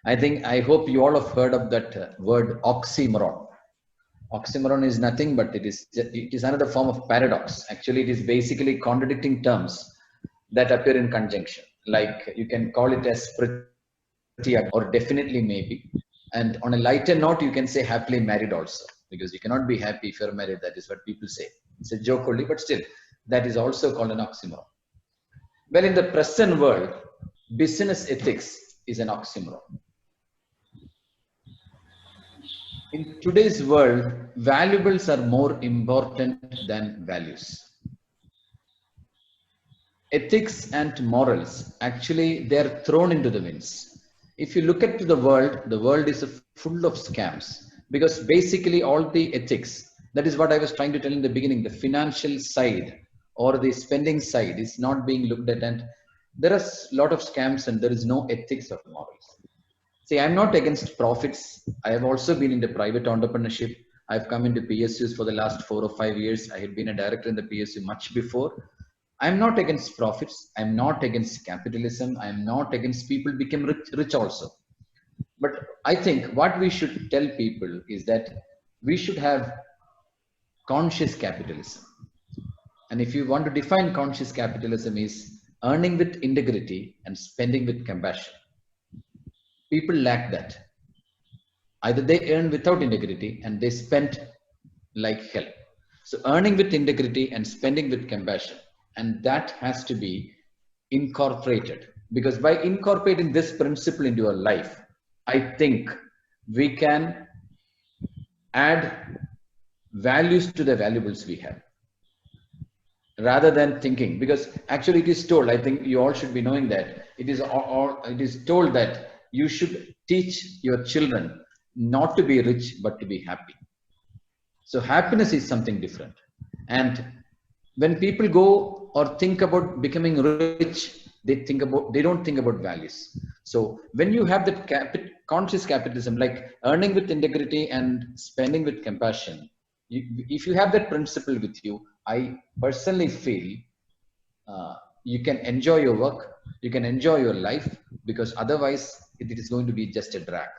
I hope you all have heard of that word oxymoron. Oxymoron is nothing but it is another form of paradox. Actually, it is basically contradicting terms that appear in conjunction. Like you can call it as pretty or definitely maybe. And on a lighter note, you can say happily married also, because you cannot be happy if you're married. That is what people say. It's a joke only, but still, that is also called an oxymoron. Well, in the present world, business ethics is an oxymoron. In today's world, valuables are more important than values. Ethics and morals, actually, they're thrown into the winds. If you look at the world is full of scams, because basically all the ethics, that is what I was trying to tell in the beginning, the financial side or the spending side is not being looked at, and there are a lot of scams and there is no ethics or morals. See, I'm not against profits. I have also been into private entrepreneurship. I've come into PSUs for the last 4 or 5 years. I had been a director in the PSU much before. I'm not against profits. I'm not against capitalism. I'm not against people become rich also. But I think what we should tell people is that we should have conscious capitalism. And if you want to define conscious capitalism is earning with integrity and spending with compassion. People lack that. Either they earn without integrity and they spend like hell. So earning with integrity and spending with compassion, and that has to be incorporated, because by incorporating this principle into your life, I think we can add values to the valuables we have, rather than thinking, because actually it is told, I think you all should be knowing that it is told that you should teach your children not to be rich but to be happy. So happiness is something different. And when people go or think about becoming rich, they don't think about values. So when you have that conscious capitalism, like earning with integrity and spending with compassion, if you have that principle with you, I personally feel you can enjoy your work, you can enjoy your life, because otherwise it is going to be just a drag.